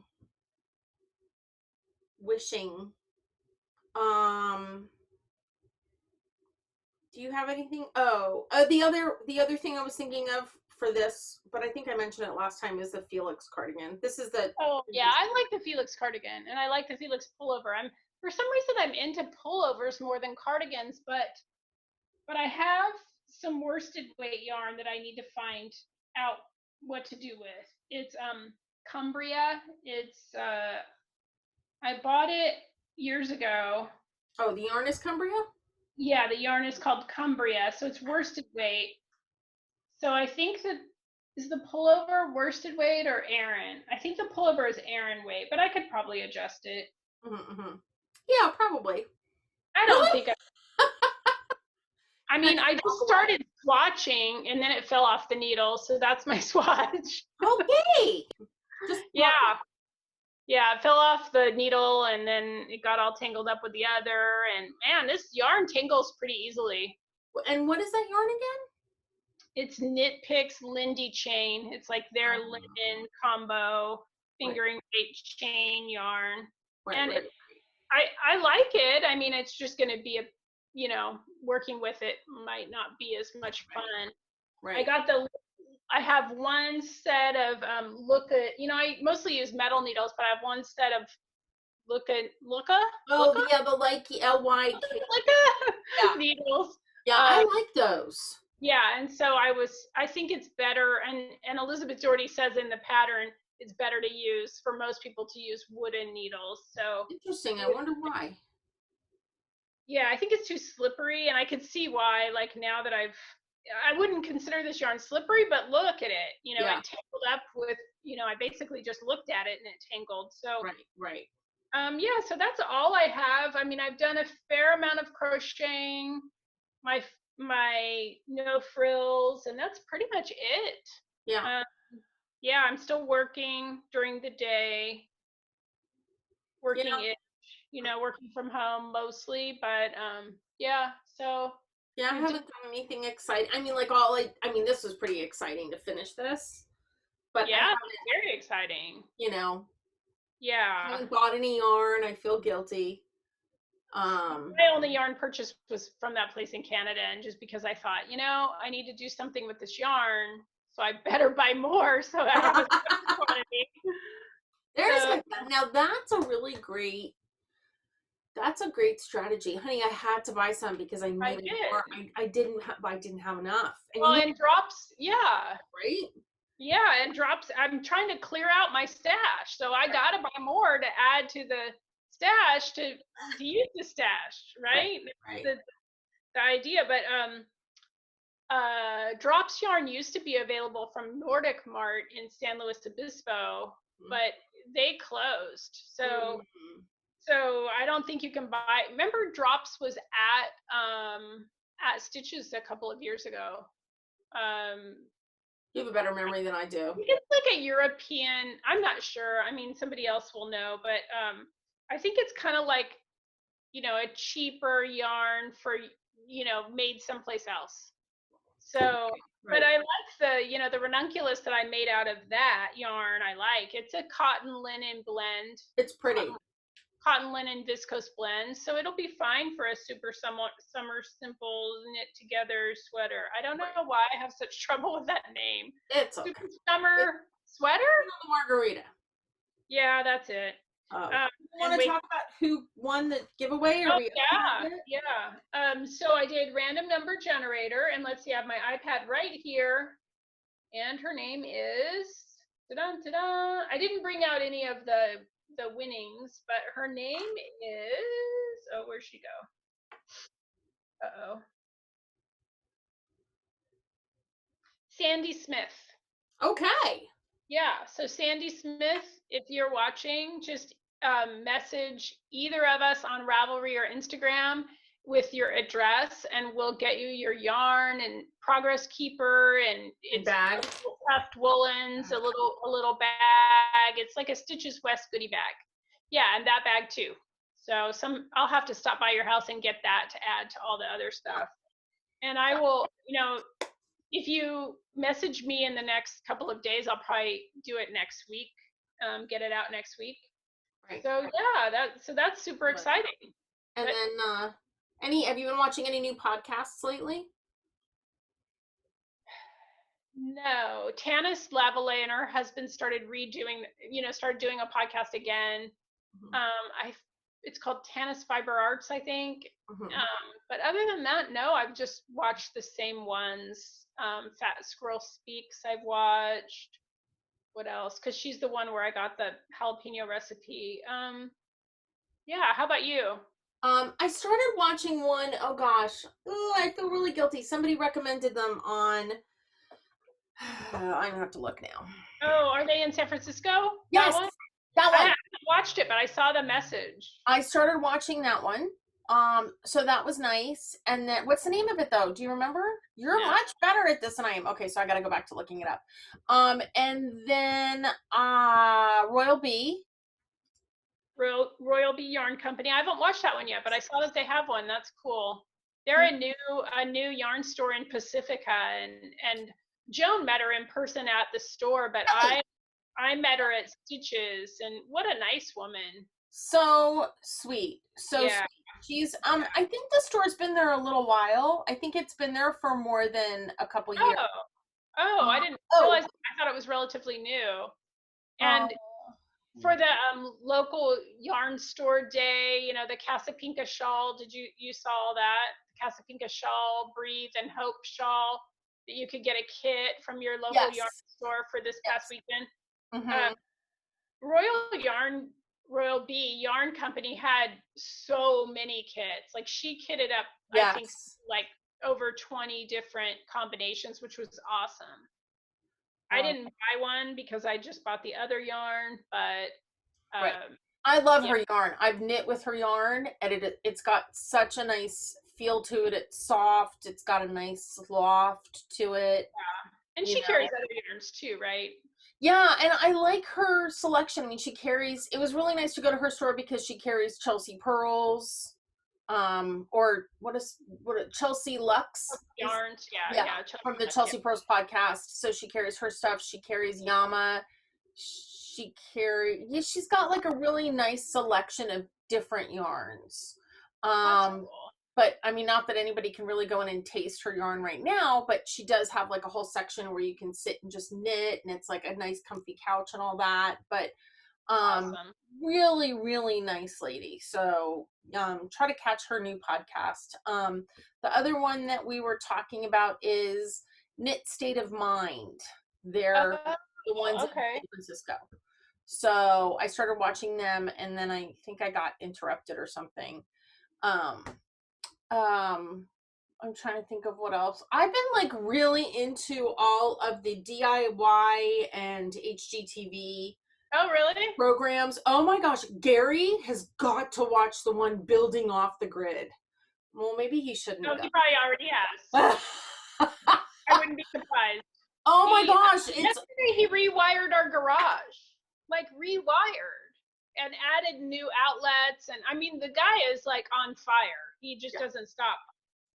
wishing. Do you have anything? The other thing I was thinking of for this, but I think I mentioned it last time, is the Felix cardigan. This is the. Oh yeah, I like the Felix cardigan, and I like the Felix pullover. For some reason I'm into pullovers more than cardigans, but I have some worsted weight yarn that I need to find out what to do with. It's Cumbria. It's I bought it years ago. Oh, the yarn is Cumbria? Yeah, the yarn is called Cumbria, so it's worsted weight. So I think that is the pullover worsted weight or Aran? I think the pullover is Aran weight, but I could probably adjust it. Mm-hmm. Yeah, probably. I don't think I mean, I just started swatching and then it fell off the needle, so that's my swatch. Okay. Yeah, it fell off the needle and then it got all tangled up with the other. And man, this yarn tangles pretty easily. And what is that yarn again? It's Knit Picks Lindy Chain. It's like their linen combo fingering weight chain yarn. And I like it. I mean, it's just going to be working with it might not be as much fun. Right. I have one set of I mostly use metal needles, but I have one set of Luca. Oh, yeah, the LY needles. Yeah, I like those. Yeah, and so I think it's better, and Elizabeth Doherty says in the pattern it's better to use, for most people, to use wooden needles. So interesting. I wonder why. Yeah, I think it's too slippery, and I could see why. Like now that I wouldn't consider this yarn slippery, but look at it. It tangled up with. I basically just looked at it and it tangled. So right. Yeah, so that's all I have. I mean, I've done a fair amount of crocheting, my no frills, and that's pretty much it. Yeah. Yeah, I'm still working during the day, working from home mostly, but yeah, so. Yeah, I haven't done anything exciting. I mean, this was pretty exciting to finish this. But yeah, it's very exciting. Yeah. I haven't bought any yarn. I feel guilty. My only yarn purchase was from that place in Canada, and just because I thought, I need to do something with this yarn, so I better buy more so I have a quantity. Now that's a really great. That's a great strategy, honey. I had to buy some because I needed more. I didn't have enough. And drops, yeah. Right? Yeah, and drops. I'm trying to clear out my stash, so I gotta buy more to add to the stash to use the stash, right? Right. The idea, but drops yarn used to be available from Nordic Mart in San Luis Obispo, but they closed. So I don't think you can buy. Remember, drops was at Stitches a couple of years ago. You have a better memory than I do. It's like a European. I'm not sure. I mean, somebody else will know, but I think it's kind of like, a cheaper yarn for made someplace else. So, but I like the ranunculus that I made out of that yarn. I like. It's a cotton linen blend. It's pretty. Cotton linen viscose blend, so it'll be fine for a super summer simple knit together sweater. I don't know why I have such trouble with that name. It's okay. Super summer sweater? The margarita. Yeah, that's it. You want to talk about who won the giveaway? Or yeah. So I did random number generator, and let's see, I have my iPad right here, and her name is ta-da. I didn't bring out any of the winnings, but her name is, where'd she go? Sandy Smith. Okay. Yeah, so Sandy Smith, if you're watching, just message either of us on Ravelry or Instagram with your address, and we'll get you your yarn and progress keeper, and it's bag, stuffed woolens, a little bag. It's like a Stitches West goodie bag. Yeah, and that bag too. So I'll have to stop by your house and get that to add to all the other stuff. And I will, if you message me in the next couple of days, I'll probably do it next week. Get it out next week. right? So yeah, that's super exciting. And then, have you been watching any new podcasts lately? No, Tanis Lavallee and her husband started started doing a podcast again. Mm-hmm. It's called Tanis Fiber Arts, I think. Mm-hmm. But other than that, no, I've just watched the same ones. Fat Squirrel Speaks, I've watched. What else? Because she's the one where I got the jalapeno recipe. Yeah, how about you? I started watching one, oh gosh, I feel really guilty. Somebody recommended them on, I'm gonna have to look now. Oh, are they in San Francisco? Yes, that one. I haven't watched it, but I saw the message. I started watching that one. So that was nice. And then, what's the name of it though? Do you remember? You're much better at this than I am. Okay, so I gotta go back to looking it up. And then Royal Bee. Royal Bee Yarn Company. I haven't watched that one yet, but I saw that they have one. That's cool. They're a new yarn store in Pacifica, and Joan met her in person at the store, but I met her at Stitches, and what a nice woman. So sweet. Sweet. She's I think the store's been there a little while. I think it's been there for more than a couple years. I didn't realize. I thought it was relatively new. And for the local yarn store day, the Casapinka shawl, you saw that? The Casapinka shawl, Breathe and Hope shawl, that you could get a kit from your local yarn store for this past weekend. Mm-hmm. Royal Bee Yarn Company had so many kits. Like, she kitted up, I think, like over 20 different combinations, which was awesome. I didn't buy one because I just bought the other yarn, but I love her yarn. I've knit with her yarn, and it's got such a nice feel to it. It's soft. It's got a nice loft to it. Yeah, and she carries other yarns too, right? Yeah, and I like her selection. I mean, it was really nice to go to her store because she carries Chelsea Pearls, or Chelsea Lux yarns. From the Chelsea Pearls podcast. So she carries her stuff. She carries Yama. She's got like a really nice selection of different yarns. Cool. But I mean, not that anybody can really go in and taste her yarn right now, but she does have like a whole section where you can sit and just knit, and it's like a nice comfy couch and all that. But awesome. Really, really nice lady. So try to catch her new podcast. The other one that we were talking about is Knit State of Mind. They're the ones in San Francisco. So I started watching them, and then I think I got interrupted or something. I'm trying to think of what else. I've been like really into all of the DIY and HGTV programs. Oh my gosh, Gary has got to watch the one Building Off the Grid. Well, maybe he shouldn't. No, he probably already has. I wouldn't be surprised. Oh my gosh. Yesterday he rewired our garage. Like, rewired. And added new outlets. And I mean, the guy is like on fire. He just doesn't stop.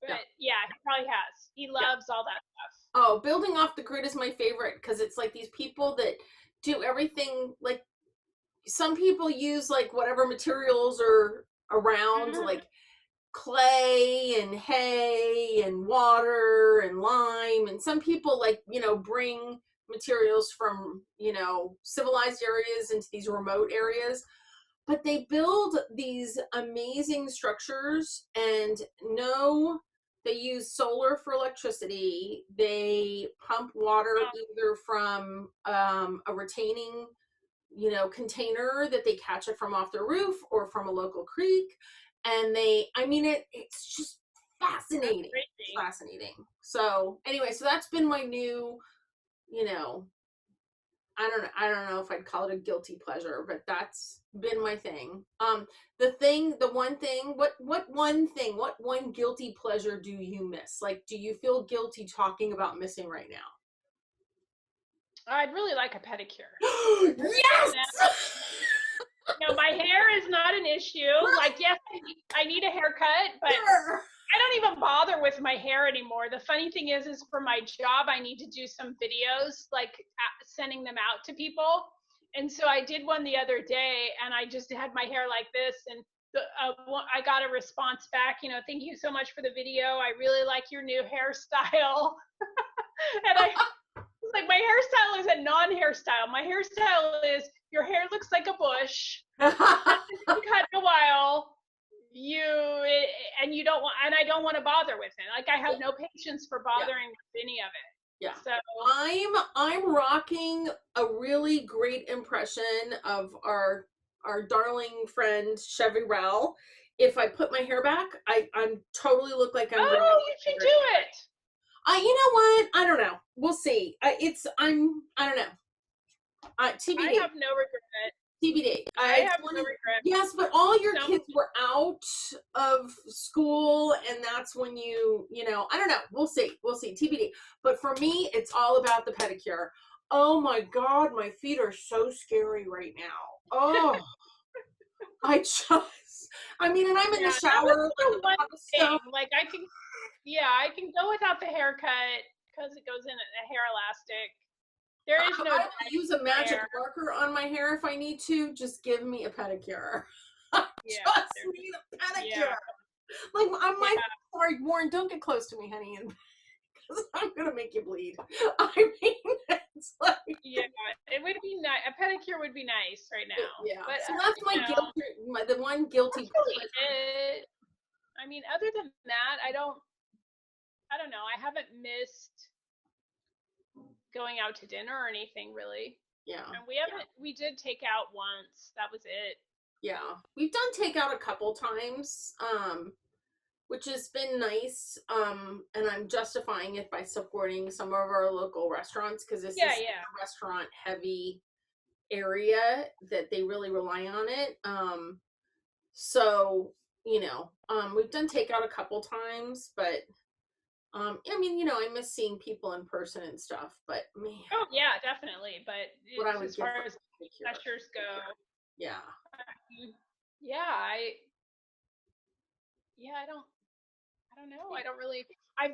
But he probably has. He loves all that stuff. Oh, Building Off the Grid is my favorite because it's like these people that do everything. Like, some people use like whatever materials are around, like clay and hay and water and lime. And some people bring materials from, civilized areas into these remote areas. But they build these amazing structures, and they use solar for electricity. They pump water either from a retaining, container that they catch it from off their roof or from a local creek. And it's just fascinating. Fascinating. So anyway, so that's been my new, I don't know if I'd call it a guilty pleasure, but that's been my thing. What one guilty pleasure do you miss? Like, do you feel guilty talking about missing right now? I'd really like a pedicure. Yes! My hair is not an issue. Like, yes, I need a haircut, but Sure. I don't even bother with my hair anymore. The funny thing is for my job, I need to do some videos, like sending them out to people. And so I did one the other day, and I just had my hair like this, and I got a response back, thank you so much for the video. I really like your new hairstyle. And I was like, my hairstyle is a non-hairstyle. My hairstyle is your hair looks like a bush. It's been cut in a while. You don't want, and I don't want to bother with it. Like, I have no patience for bothering with any of it. Yeah. So I'm rocking a really great impression of our darling friend Chevy Rowell. If I put my hair back, I'm totally look like I'm. Oh, you should do it. You know what? I don't know. We'll see. I don't know. TBD. I have no regret. TBD. I have no regret. Yes, but all your kids were out of school, and that's when I don't know. We'll see. TBD. But for me, it's all about the pedicure. Oh my God, my feet are so scary right now. Oh, and I'm in the shower. Like, I can go without the haircut because it goes in a hair elastic. There is no. I will use a magic marker on my hair if I need to. Just give me a pedicure. I just need a pedicure. Yeah. Like, sorry, Warren, don't get close to me, honey, because I'm gonna make you bleed. It's like, it would be nice. A pedicure would be nice right now. Yeah, but so that's the one guilty pleasure. I mean, other than that, I don't know. I haven't missed going out to dinner or anything really. Yeah. And we did take out once. That was it. Yeah. We've done takeout a couple times, which has been nice. And I'm justifying it by supporting some of our local restaurants because this is a restaurant heavy area that they really rely on it. So, we've done takeout a couple times, but I miss seeing people in person and stuff, but man. Oh yeah, definitely. But as far as pleasures go, yeah. I don't know. I don't really. I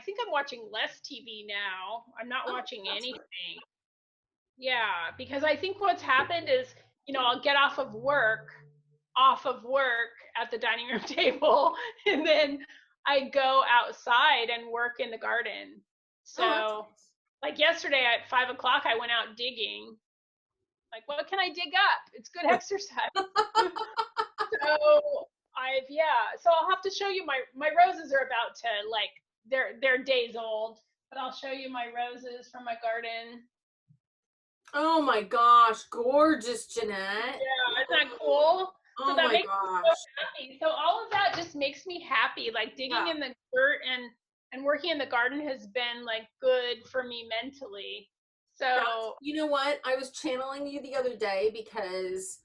think I'm watching less TV now. I'm not watching anything. Right. Yeah, because I think what's happened is, I'll get off of work at the dining room table, and then I go outside and work in the garden. So, like yesterday at 5 o'clock, I went out digging. Like, what can I dig up? It's good exercise. So I'll have to show you my roses are about to, like, they're days old, but I'll show you my roses from my garden. Oh my gosh, gorgeous, Jeanette. Yeah, isn't that cool? Oh, so that makes me so happy. So all of that just makes me happy. Like, digging in the dirt and working in the garden has been, like, good for me mentally. So you know what? I was channeling you the other day because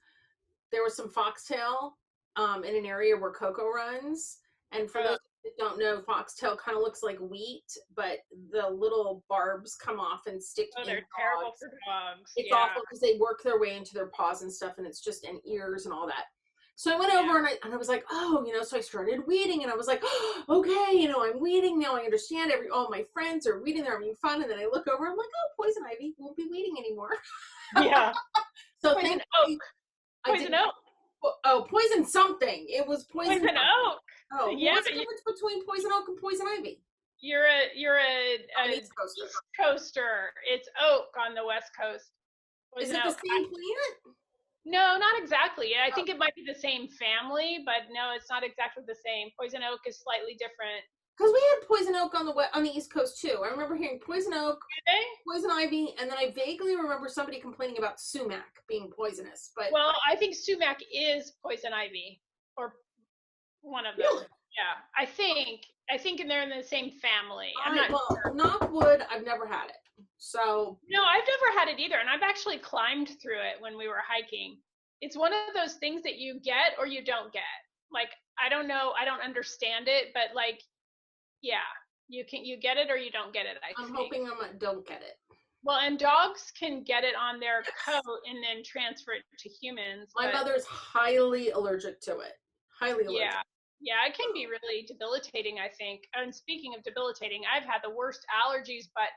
there was some foxtail in an area where Coco runs. And for those that don't know, foxtail kind of looks like wheat, but the little barbs come off and stick in they're terrible for dogs. It's awful because they work their way into their paws and stuff, and it's just in ears and all that. So I went over and I was like, so I started weeding, and I was like, okay, I'm weeding now. I understand all my friends are weeding, they're having fun. And then I look over, I'm like, poison ivy, won't be weeding anymore. Yeah. So poison oak. Poison oak. Oh, poison something. It was poison oak. Oh, yeah. What's the difference between poison oak and poison ivy? You're a East Coaster. East Coaster. It's oak on the West Coast. Poison oak. The same plant? No, not exactly. I think it might be the same family, but no, it's not exactly the same. Poison oak is slightly different. Because we had poison oak on the East Coast too. I remember hearing poison oak, poison ivy, and then I vaguely remember somebody complaining about sumac being poisonous. But I think sumac is poison ivy, or one of them. Really? Yeah, I think. I think they're in the same family. I'm not. Well, knock wood, I've never had it. So No, I've never had it either, and I've actually climbed through it when we were hiking. It's one of those things that you get or you don't get. Like, I don't know, I don't understand it, but like, yeah, you get it or you don't get it, I I'm think. hoping I don't get it. Well, and dogs can get it on their coat and then transfer it to humans. My But mother's highly allergic to it. Highly allergic. yeah, yeah, it can be really debilitating, I think. And speaking of debilitating, I've had the worst allergies, but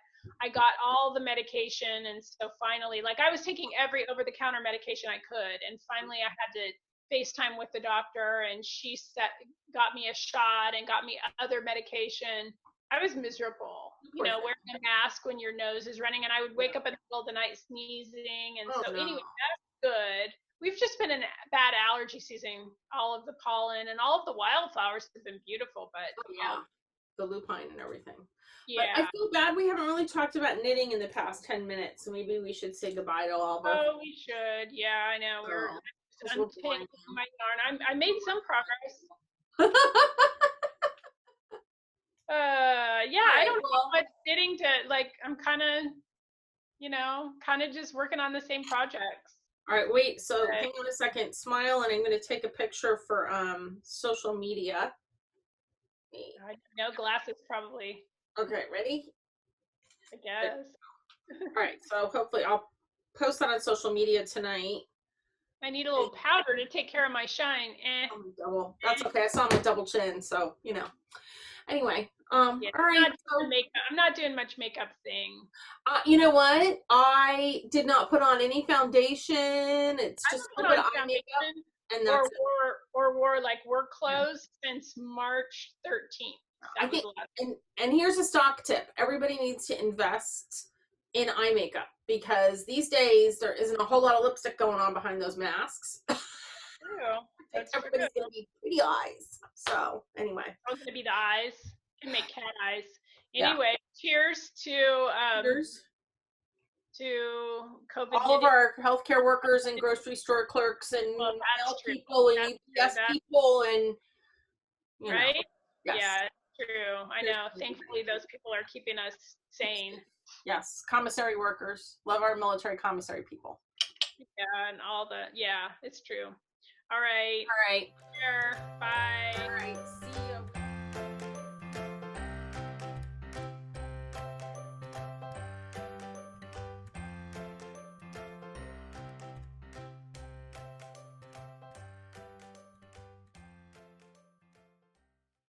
I got all the medication, and so finally, like I was taking every over-the-counter medication I could, and finally I had to FaceTime with the doctor, and she got me a shot and got me other medication. I was miserable, wearing a mask when your nose is running, and I would wake up in the middle of the night sneezing, and Oh, so no. anyway, that's good. We've just been in bad allergy season. All of the pollen and all of the wildflowers have been beautiful, but Yeah, the lupine and everything. But I yeah. feel bad we haven't really talked about knitting in the past 10 minutes. So maybe we should say goodbye to all of our. Oh, we should. Yeah, I know. We're untangling my yarn. I made some progress. Yeah, I don't have much knitting to like. I'm kind of just working on the same projects. All right, wait. So hang on a second. Smile, and I'm going to take a picture for social media. I know glasses probably. Okay, ready? I guess. All right, so hopefully I'll post that on social media tonight. I need a little powder to take care of my shine. Double. That's okay. I saw my double chin, so Anyway, yeah, all right. I'm not doing much makeup thing. You know what? I did not put on any foundation. It's just a little bit of eye makeup, and that's wore like work clothes since March 13th. I think, and here's a stock tip: everybody needs to invest in eye makeup because these days there isn't a whole lot of lipstick going on behind those masks. Everybody's gonna be pretty eyes. So anyway, I'm gonna be the eyes. Can make cat eyes. Anyway, cheers to COVID. All of our healthcare workers and grocery store clerks and mail people and UPS people and right? Yes. Yeah, true. I know. Thankfully, those people are keeping us sane. Yes, commissary workers. Love our military commissary people. Yeah, and it's true. All right. All right. Bye. All right.